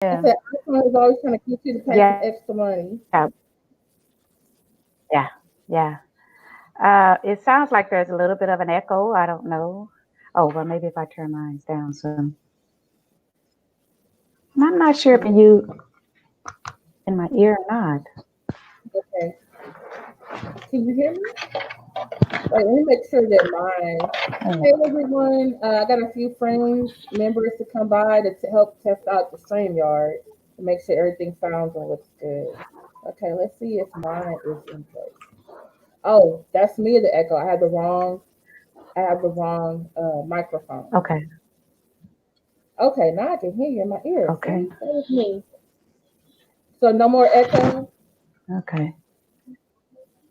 I said iPhone is always trying to get you to pay some Yeah. extra money. Yeah. Yeah. It sounds like there's a little bit of an echo. I don't know. Oh, well, maybe if I turn mine down some. I'm not sure if Mm, you in my ear or not. okay. Can you hear me? Wait, let me make sure that mine. Hey everyone, I got a few friends, members to come by to help test out the Streamyard to make sure everything sounds and looks good. Okay, let's see if mine is in place. Oh, that's me, the echo. I have the wrong microphone. Okay. Okay, now I can hear you in my ear. Okay. See, that was me. So no more echo. Okay.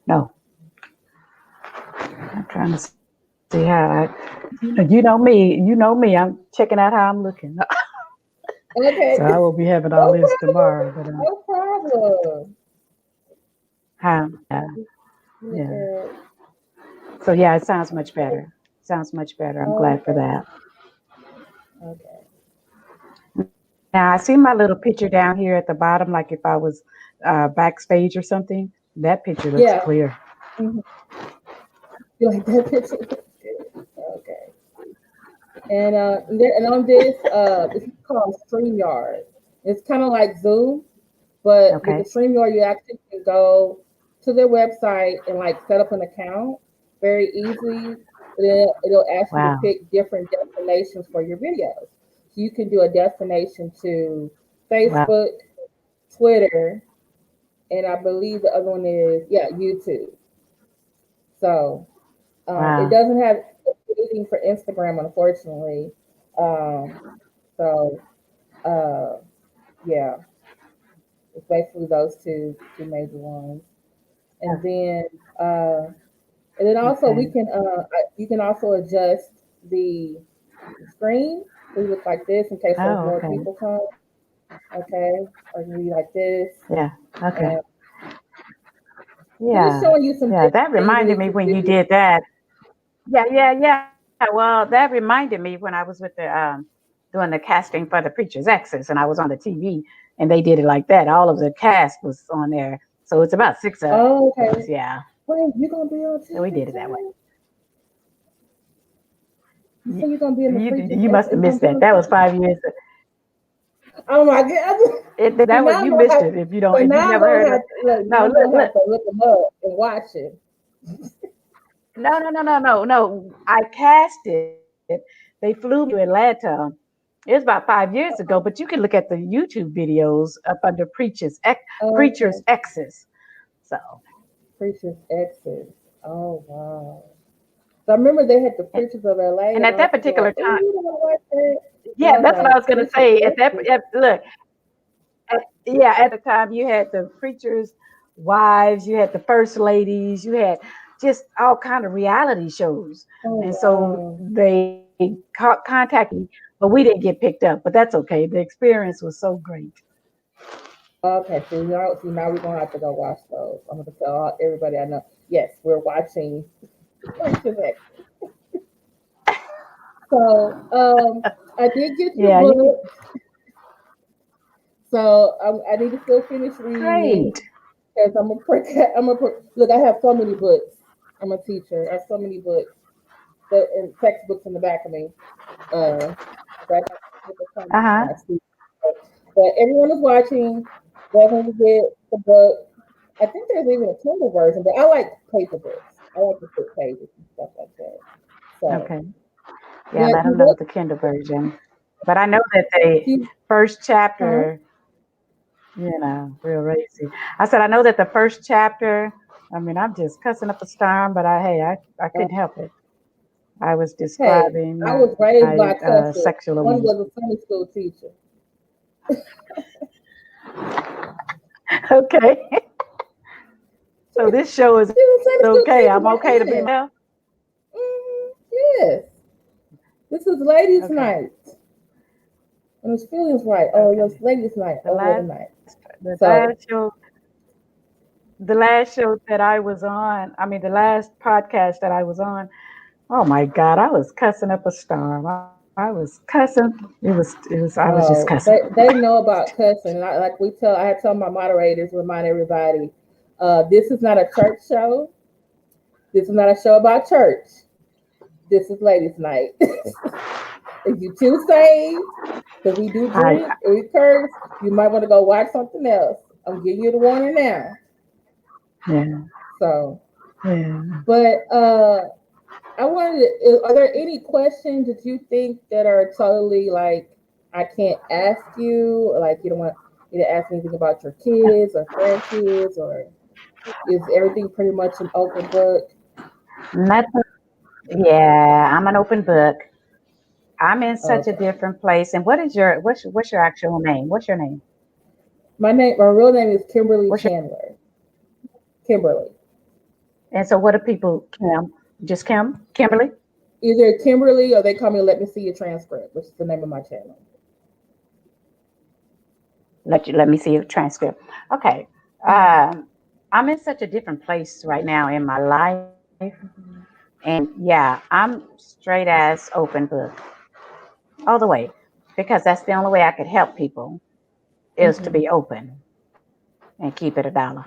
No, I'm trying to see how you know me. You know me. I'm checking out how I'm looking. So Okay, I will be having all no this tomorrow. problem. But No problem. yeah, Look yeah. at So yeah, it sounds much better. Sounds much better. I'm glad for okay, that. okay. Now I see my little picture down here at the bottom, like if I was backstage or something. That picture looks Yeah. clear. Mhm. You like that picture? Okay. And on this is called Streamyard. It's kind of like Zoom, but with the Okay. Streamyard, you actually can go to their website and like set up an account very easily. It'll ask you to Wow. pick different destinations for your videos. So you can do a destination to Wow. Facebook, Twitter, and I believe the other one is YouTube. So it Wow. doesn't have anything for Instagram, unfortunately. Um, so uh, yeah, it's basically those two major ones, and then uh, and then also Okay. you can also adjust the screen so you look like this in case there's Oh, more okay. people come. Okay, or you can be like this, Yeah. Okay. and so just Yeah. showing you some Yeah. different That things you reminded need me to when you do. did that. Yeah. Yeah. Yeah. Well, that reminded me when I was with the doing the casting for the Preacher's Exes, and I was on the TV, and they did it like that. All of the cast was on there, so it's about six of us. Oh, Yeah. okay. Wait, you gonna be on So we did TV it that way. too? You You, say you're gonna be in the preacher's you ex must have and gonna missed be that. on That was TV? 5 years. Oh my god! See That was now I'm you gonna missed have it so if you've now I'm never gonna heard have of. to look. Now No, I'm look, gonna look. have to look them up and watch it. No, no, no, no, no, no. I cast it. They flew me to Atlanta. It was about 5 years ago, but you can look at the YouTube videos up under Preacher's Okay, Exes. So, preacher's exes. Oh wow! So I remember they had the and, preachers of LA, and and at I was that thinking particular like, time, "Ooh, you don't want to watch that." And yeah, I was that's what I like, was gonna preacher's say. exes. Look, yeah, at the time you had the preachers' wives, you had the first ladies, you had just all kind of reality shows, Oh and so wow! they contacted me, but we didn't get picked up. But that's okay. The experience was so great. Okay, see now we're gonna have to go watch those. I'm gonna tell everybody I know. Yes, we're watching preacher's exes. So I did get your Yeah, you book. So I need to still finish reading it great. because look. I have so many books. I'm a teacher. I have so many books and textbooks in the back of me. Uh, that I have to come Uh to huh. my students. But everyone is watching. Definitely get the book. I think there's even a Kindle version, but I like paper books. I like to flip pages and stuff like that. So, Okay. Yeah, but let you them know look, the Kindle version. But I know that the you, first huh? chapter, real racy. I said I know that the first chapter. I mean, I'm just cussing up a storm, but I Uh, couldn't help it. I was hey, describing I my was raised by cussers. sexual One abuse. was a Sunday school teacher. Okay. So this show is She was a okay. Sunday I'm school okay to teacher be back myself. then. Yes, this was ladies' Okay. night. And his feelings right. Oh, it Okay. was ladies' night. The Oh, what a last night. the So, last show that I was on, I mean the last podcast that I was on, oh my God, I was cussing up a storm. I was I was cussing. I was just Oh, cussing. they know about cussing. I had told my moderators, remind everybody, this is not a church show. This is not a show about church. This is ladies' night. If you too saved, because we do I drink and we curse, you might want to go watch something else. I'm giving you the warning now. yeah, So, yeah. but I wanted to, are there any questions that you think that are totally like I can't ask you, or like you don't want me to ask anything about your kids or grandkids, or is everything pretty much an open book? Nothing. Yeah, I'm an open book. I'm in such a Okay. different place. And what's your actual name? What's your name? My real name is Kimberly What's your Chandler. Kimberly. And so what do people Kim? Just Kim? Kimberly? Either Kimberly or they call me Let Me See Your Transcript, which is the name of my channel. Let me see your transcript. Okay. Mm-hmm. I'm in such a different place right now in my life. And yeah, I'm straight as open book all the way because that's the only way I could help people is to Mm-hmm. be open and keep it $1.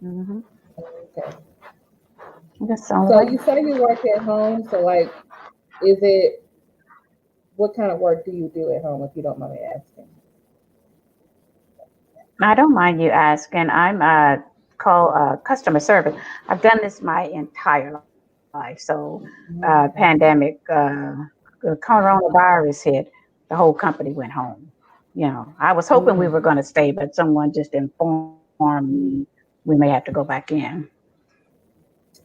Mm-hmm. Okay. That's the only So way. you say you work at home. So like, is it what kind of work do you do at home? If you don't mind me asking. I don't mind you asking. I'm call customer service. I've done this my entire life. So Okay. pandemic, the coronavirus hit, the whole company went home. I was hoping we were Mm. going to stay, but someone just informed me we may have to go back in.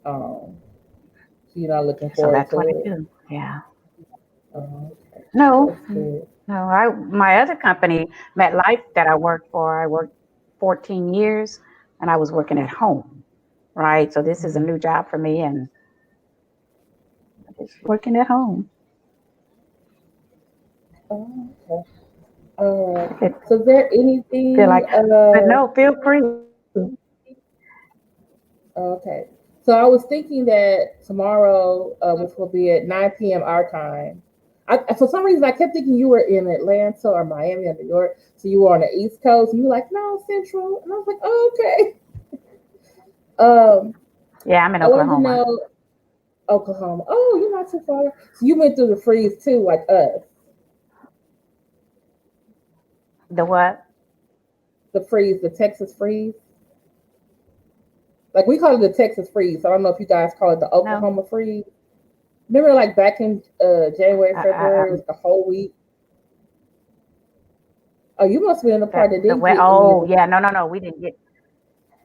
Um, so you're not looking So that's forward what I to it. do. Yeah. Okay. No, That's good. no. My other company, MetLife, that I worked for, I worked 14 years, and I was working at home. Right. So this is a Mhm. new job for me, and just working at home. Oh, okay. All right. If it So is there feel anything? like, but no, feel free. Okay. So I was thinking that tomorrow, which will be at 9 p.m. our time. For some reason, I kept thinking you were in Atlanta or Miami or New York. So you were on the East Coast. And you were like, no, Central. And I was like, oh, okay. Um, Yeah, I'm in I wanted to Oklahoma. know Oklahoma. Oh, you're not too far. So you went through the freeze too, like us. The what? The freeze, the Texas freeze. Like we call it the Texas freeze. So I don't know if you guys call it the No. Oklahoma freeze. Remember, like back in January, February, it was the whole week. Oh, you must be in the part that The didn't way. get any of Oh, the. yeah. No, no, no. We didn't get.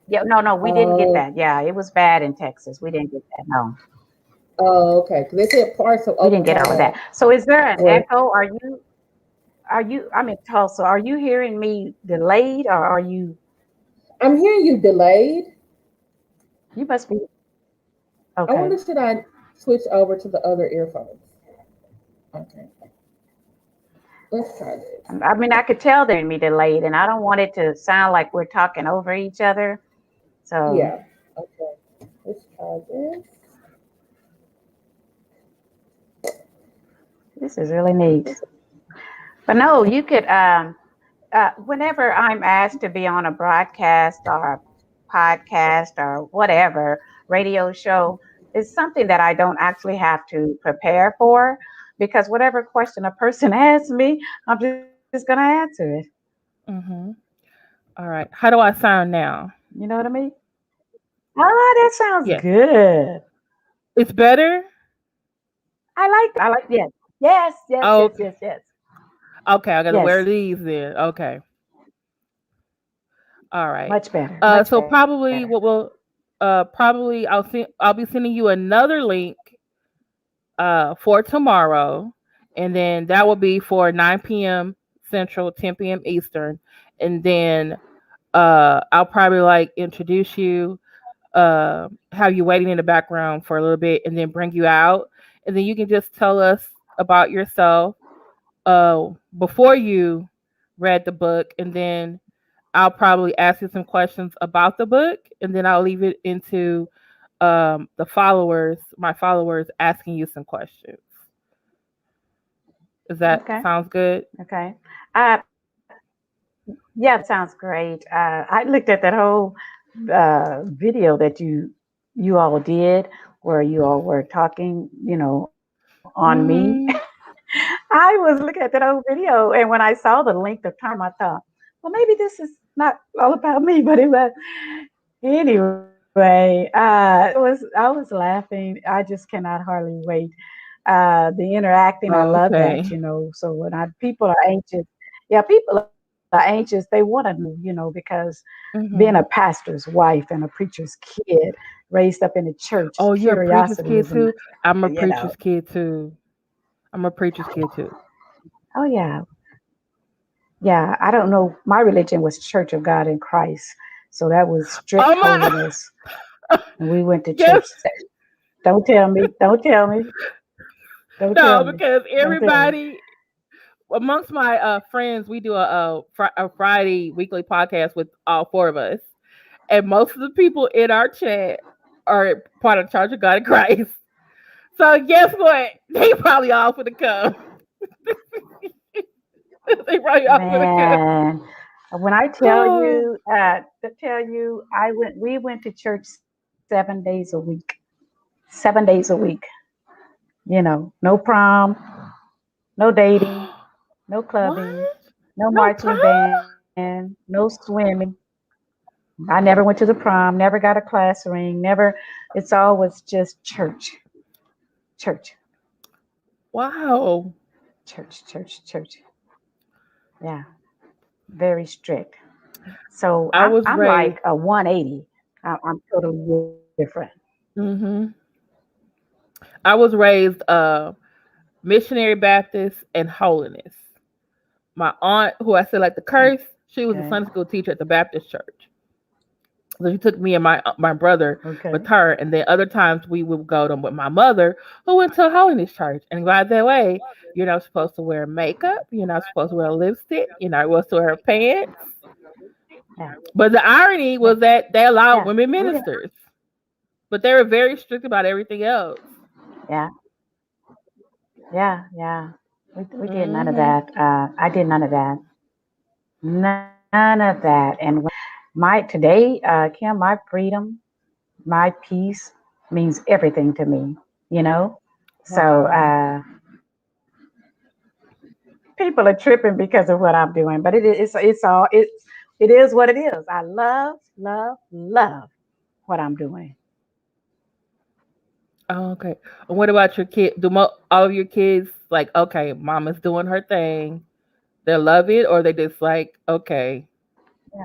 Yeah, no, no. We didn't get Oh, that. Yeah, it was bad in Texas. We didn't get that. No, oh, okay. Because they said parts of we didn't get all of Oklahoma that. So, is there an were. echo? Are you? I'm in Tulsa. Are you hearing me delayed, or are you? I'm hearing you delayed. You must be I wonder okay. should I switch over to the other earphones? Okay, let's try this. I mean, I could tell they're me delayed, and I don't want it to sound like we're talking over each other. So Yeah. Okay. Let's try this. this is really neat. But no, you could. Whenever I'm asked to be on a broadcast or a podcast or whatever radio show, it's something that I don't actually have to prepare for because whatever question a person asks me, I'm just going to answer it. Mm-hmm. All right. How do I sound now? You know what I mean? Oh, that sounds Yes. good. It's better? I like, yes. Yes, yes, Oh, yes, yes, yes. okay. I got to wear Yes, these then. Okay. All right. much better, much So better. probably what will probably I'll be sending you another link for tomorrow, and then that will be for 9 p.m. Central, 10 p.m. Eastern, and then I'll probably like introduce you, have you waiting in the background for a little bit, and then bring you out, and then you can just tell us about yourself before you read the book, and then I'll probably ask you some questions about the book, and then I'll leave it into my followers asking you some questions. Is that Okay. sounds good? Okay. Uh, yeah, that sounds great. I looked at that whole video that you all did, where you all were talking, on me. Mm-hmm. I was looking at that whole video, and when I saw the length of time, I thought, well, maybe this is not all about me, but it was anyway. I was laughing. I just cannot hardly wait. The interacting, I love that. Okay. So when people are anxious, yeah, people are anxious. They want to know, because being a Mm-hmm. pastor's wife and a preacher's kid raised up in the church, Oh, you're a preacher's curiosity kid is, too? I'm a you know, preacher's kid too. I'm a preacher's kid too. oh yeah, yeah. I don't know. My religion was Church of God in Christ, so that was strict Oh my holiness, and we went to church. yes. Don't tell me. Don't tell me. Don't No, tell me. because Don't tell me. everybody amongst my friends, we do a Friday weekly podcast with all four of us, and most of the people in our chat are part of Church of God in Christ. So guess what? They probably all for the come. They probably all for the come. Man, when I Oh, tell you, we went to church 7 days a week. 7 days a week. No prom, no dating, no clubbing, what? no No marching prom? band, no swimming. I never went to the prom, never got a class ring, never. It's always just church, church, Wow. church, church, church. Yeah, very strict. So I was I'm raised. like a 180. I'm totally different. Hmm. I was raised missionary Baptist and holiness. My aunt, who I said like the curse, she was a Okay, Sunday school teacher at the Baptist church. So she took me and my brother okay. with her, and then other times we would go to with my mother, who went to a holiness church. And by the way, you're not supposed to wear makeup. You're not supposed to wear lipstick. You're not supposed to wear pants. Yeah, But the irony yeah, was that they allowed yeah. women We didn't. ministers, but they were very strict about everything else. Yeah, yeah, yeah. We did none of Hmm. that. I did none of that. None of that. And Kim, my freedom, my peace means everything to me. You know. So Wow. people are tripping because of what I'm doing, but it is what it is. I love, love, love what I'm doing. Oh, okay. And what about your kid? All of your kids like, okay, mama's doing her thing. They love it, or they just like, okay. Yeah.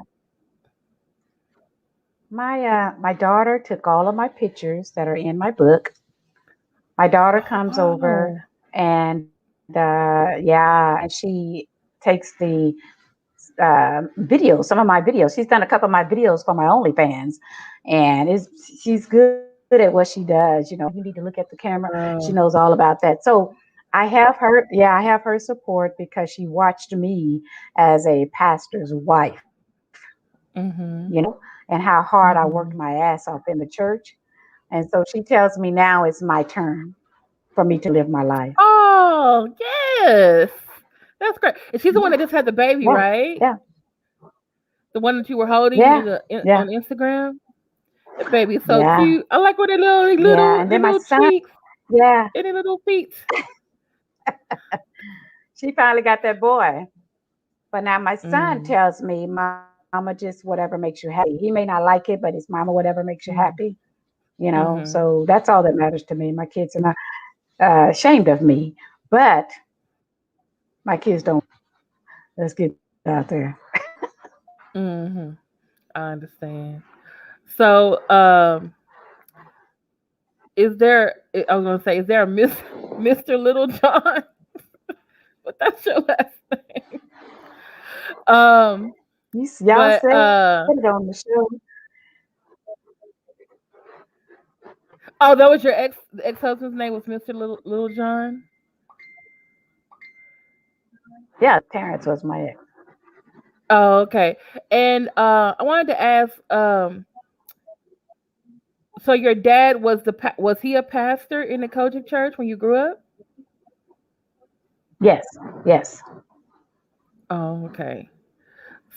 My daughter took all of my pictures that are in my book. My daughter Oh comes over wow. and yeah, and she takes the videos, some of my videos. She's done a couple of my videos for my OnlyFans, and she's good at what she does. You need to look at the camera. She knows Wow. all about that. So I have her support because she watched me as a pastor's wife, Mhm. and how hard I worked my Mhm. ass off in the church. And so she tells me now it's my turn for me to live my life. Oh yes, that's great. And she's the one that just had the baby, Yeah, right? yeah, The one that you were holding yeah, yeah, on Instagram. The baby is so yeah, cute. I like when yeah. And then my little son, cheeks yeah, and their little feet. she finally got that boy. But now my son Mm. tells me, Mama, just whatever makes you happy. He may not like it, but it's Mama, whatever makes you Mm. happy. Mhm. So that's all that matters to me. My kids are not ashamed of me, but my kids don't want me. Let's get that out there. Mhm. I understand. So, is there? I was gonna say, is there a Mr. Littlejohn? But that's your last name. Um, Y'all but said it on the show. oh, that was your ex husband's name was Mr. Littlejohn. Yeah, Terrence was my ex. Oh, okay. And I wanted to ask, so your dad was was he a pastor in the COGIC church when you grew up? Yes, yes. Oh, okay.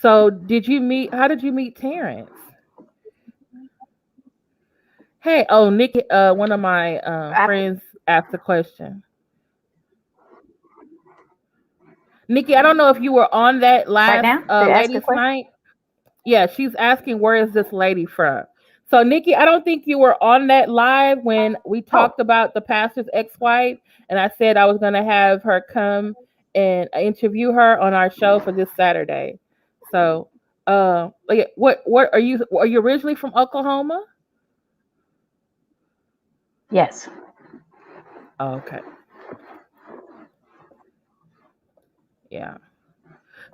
So how did you meet Terrence? Hey, oh, Nikki, one of my After, friends asked a question. Nikki, I don't know if you were on that right last now, to ask a ladies' question. night. Yeah, she's asking where is this lady from? So Nikki, I don't think you were on that live when we Oh, talked about the pastor's ex-wife, and I said I was gonna have her come and interview her on our show for this Saturday. So, like, what are you? Are you originally from Oklahoma? yes. Oh, okay, yeah.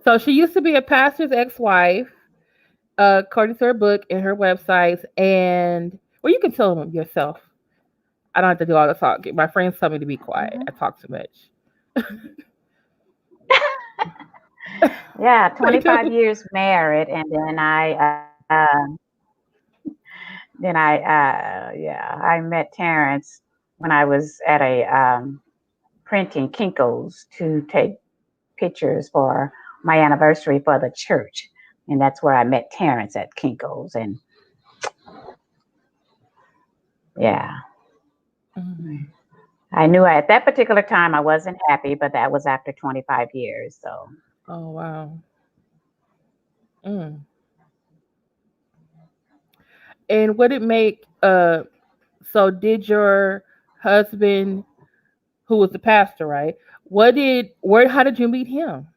So she used to be a pastor's ex-wife, according to her book and her websites, and well, you can tell them yourself. I don't have to do all the talking. My friends tell me to be quiet. I Hmm. talk too much. Yeah, They 25 do. years married, and yeah, I met Terrence when I was at a printing Kinko's to take pictures for my anniversary for the church, and that's where I met Terrence at Kinko's, and yeah, Mhm. I knew at that particular time I wasn't happy, but that was after 25 years. So Oh wow. Mm. And what it make? So did your husband, who was the pastor, right? What did? Where? How did you meet him?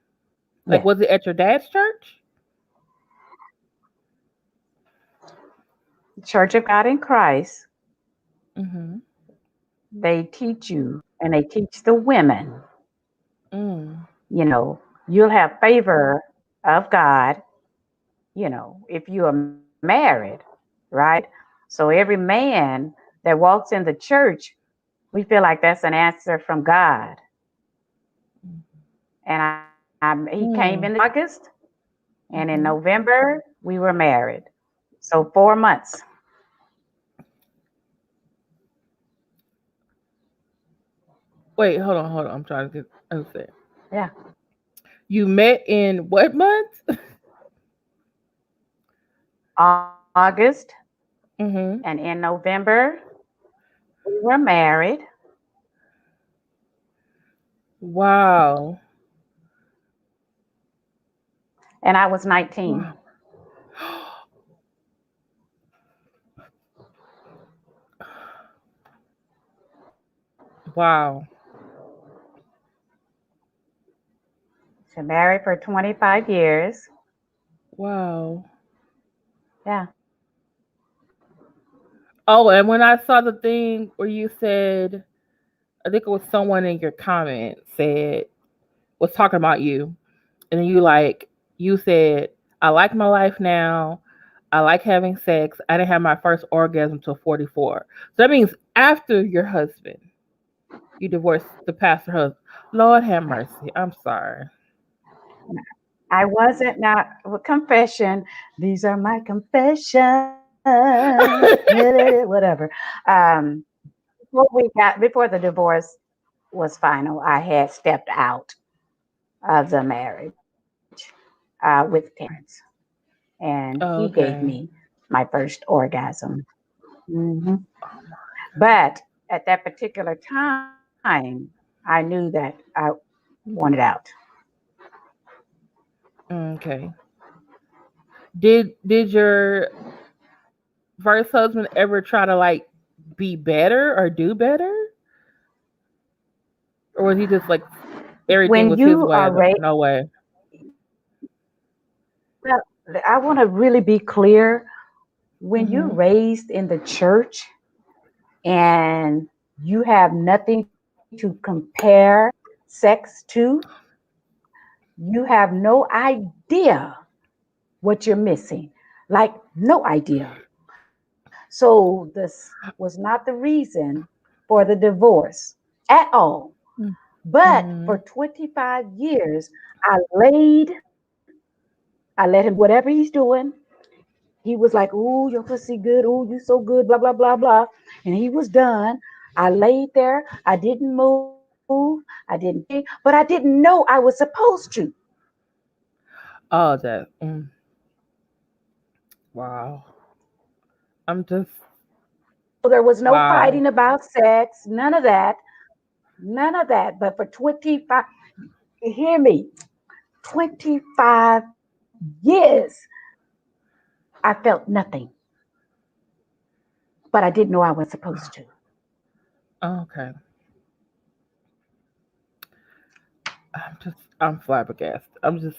Like, yeah, was it at your dad's church? Church of God in Christ, Mm-hmm. they teach you, and they teach the women, Mm. you'll have favor of God, if you are married, right? So every man that walks in the church, we feel like that's an answer from God. And he came in Mm. August, and in Mm-hmm. November, we were married. So 4 months. Wait, hold on. I'm trying to understand. Yeah. You met in what month? August, Mm-hmm. and in November, we were married. Wow. And I was 19. Wow. Wow. So married for 25 years. Wow. Yeah. Oh, and when I saw the thing where you said, I think it was someone in your comment said, was talking about you, and then you said, I like my life now. I like having sex. I didn't have my first orgasm until 44. So that means after your husband, you divorced the pastor husband. Lord have mercy. I'm sorry. I wasn't not with confession. These are my confessions. Whatever. Um, before the divorce was final, I had stepped out of the marriage with Terrence, and he gave Okay. me my first orgasm. Hmm. But at that particular time, I knew that I wanted out. Okay. Did your first husband ever try to like be better or do better? Or was he just like everything When was his you way are or raised, no way? well, I want to really be clear. When you're Mm-hmm. raised in the church and you have nothing to compare sex to, you have no idea what you're missing. Like, no idea. So, this was not the reason for the divorce at all. But for Mm-hmm. 25 years, I laid, I let him do whatever he's doing. He was like, "Ooh, your pussy good. Ooh, you so good." Blah blah blah blah. And he was done. I laid there. I didn't move. I didn't pay, but I didn't know I was supposed to. Oh, that. Wow. I'm just. So there was no Wow. fighting about sex, none of that. None of that. But for 25, hear me, 25 years, I felt nothing. But I didn't know I was supposed to. Okay. I'm flabbergasted. I'm just.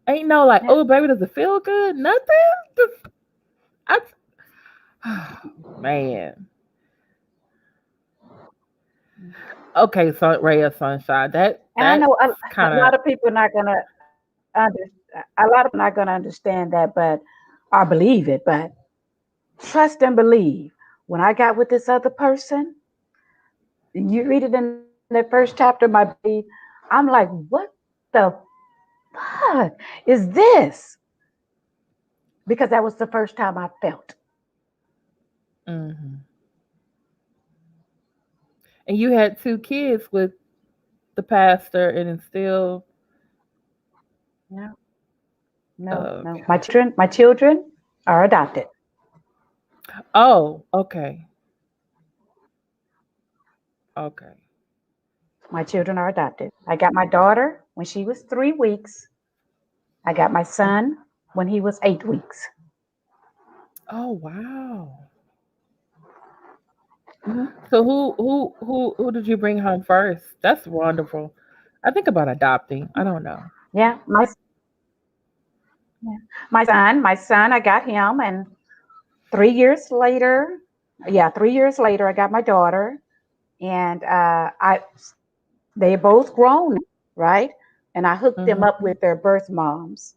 Ain't no like, Yeah. oh, baby, does it feel good? Nothing. Just, man. Okay, so ray of sunshine. And I That's know a kind lot of. of people are not gonna a lot of people not gonna understand that, but or believe it, but trust and believe. When I got with this other person, you read it in the first chapter, my baby, I'm like, what the fuck is this? Because that was the first time I felt. Hmm. And you had two kids with the pastor, and it's still. No, no, no. Okay. My children are adopted. Oh, okay. Okay. My children are adopted. I got my daughter when she was 3 weeks. I got my son when he was 8 weeks. Oh, wow. So who did you bring home first? That's wonderful. I think about adopting. I don't know. Yeah, my son, I got him, and 3 years later, yeah, 3 years later, I got my daughter, and they both grown, right? And I hooked them up Hmm. with their birth moms.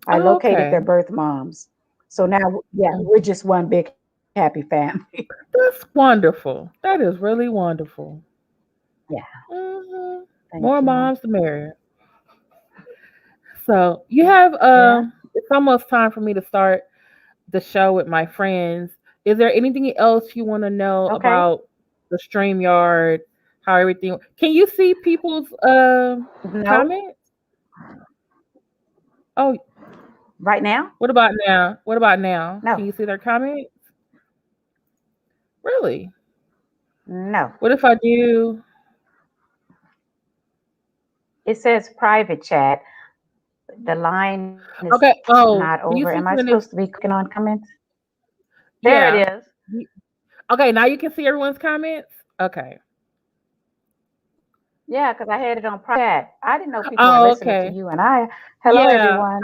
I Oh, located their okay. birth moms. So now, yeah, we're Mhm. just one big happy family. That's wonderful. That is really wonderful. Yeah, Hmm. thank More you. moms, the merrier. So you Yeah, have it's almost time for me to start the show with my friends. Is there anything else you want to know okay. about the StreamYard? How everything? Can you see people's No, comments? Oh, right now, what about now? What about now? no, Can you see their comments? Really? no. What if I do? It says private chat. The line is Okay. not over. Oh, Am I can you supposed see to be something? clicking on comments? There it Yeah. is. Y- Okay, now you can see everyone's comments. Okay. Yeah, because I had it on private chat. I didn't know people were Oh, listening to okay. you and I. Hello, Yeah, everyone.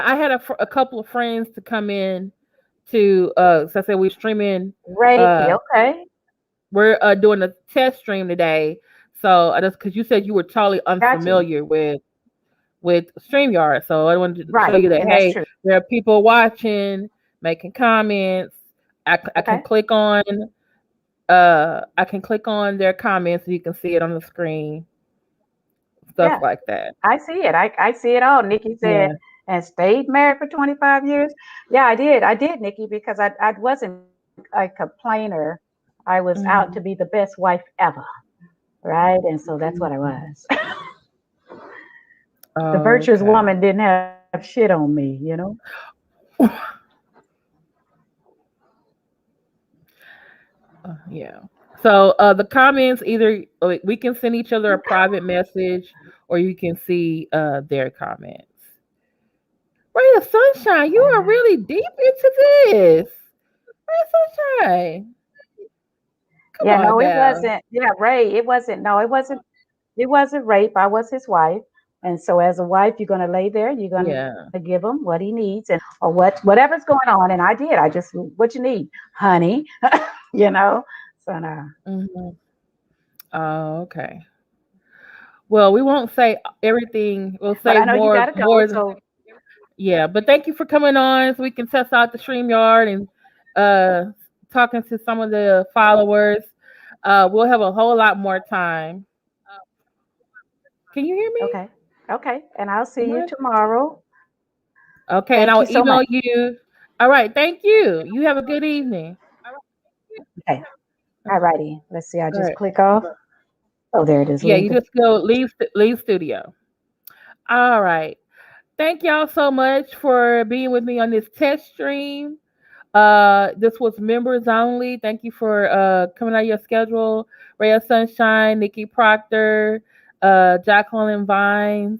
I had a couple of friends to come in to so I said we're streaming Ray, uh okay. we're doing a test stream today. So I just because you said you were totally Got you. unfamiliar with StreamYard. So I wanted to show Right. you that And that's hey, true. there are people watching, making comments. I can Okay. click on I can click on their comments so you can see it on the screen, stuff Yeah, like that. I see it. I see it all. Nikki said, Yeah. and stayed married for 25 years. Yeah, I did. I did, Nikki, because I wasn't a complainer. I was out to be the Hmm. best wife ever. Right. And so that's what I was. The virtuous Okay. woman didn't have shit on me, Yeah. So the comments either we can send each other a private message or you can see their comments. Ray of Sunshine, you are Yeah. really deep into this. Ray of Sunshine. Come Yeah, on no, it now. wasn't. Yeah, Ray, it wasn't. No, it wasn't rape. I was his wife. And so as a wife, you're gonna lay there, you're gonna give him Yeah. what he needs and or whatever's going on. And I did. I just what you need, honey. you know. So no. Hmm. Oh, okay. Well, we won't say everything. We'll But say I know you more gotta go. more So yeah, but thank you for coming on so we can test out the StreamYard and uh talking to some of the followers. We'll have a whole lot more time. Can you hear me? okay. And I'll see Am you I- tomorrow. Okay, and Thank I you will so much. email you. All right, thank you. You have a good evening. Okay. All righty. Let's see. I All just right. click off. Oh, there it is. Yeah, Leave you the just go leave studio. All right. Thank y'all so much for being with me on this test stream. This was members only. Thank you for coming out of your schedule. Rhea Sunshine, Nikki Proctor, Jacqueline Vines.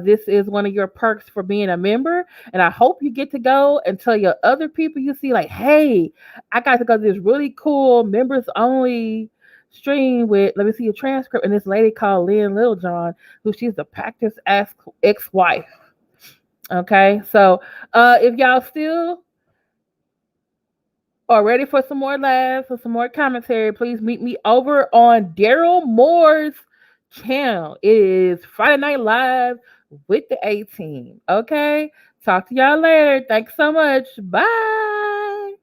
This is one of your perks for being a member, and I hope you get to go and tell your other people you see, like, hey, I got to go to this really cool members only stream with, let me see your transcript, and this lady called Lynn Littlejohn, who she's the practice ex-wife. Okay, so if y'all still are ready for some more laughs or some more commentary, please meet me over on Daryl Moore's channel. It is Friday Night Live with the A-Team. Okay, talk to y'all later. Thanks so much. Bye.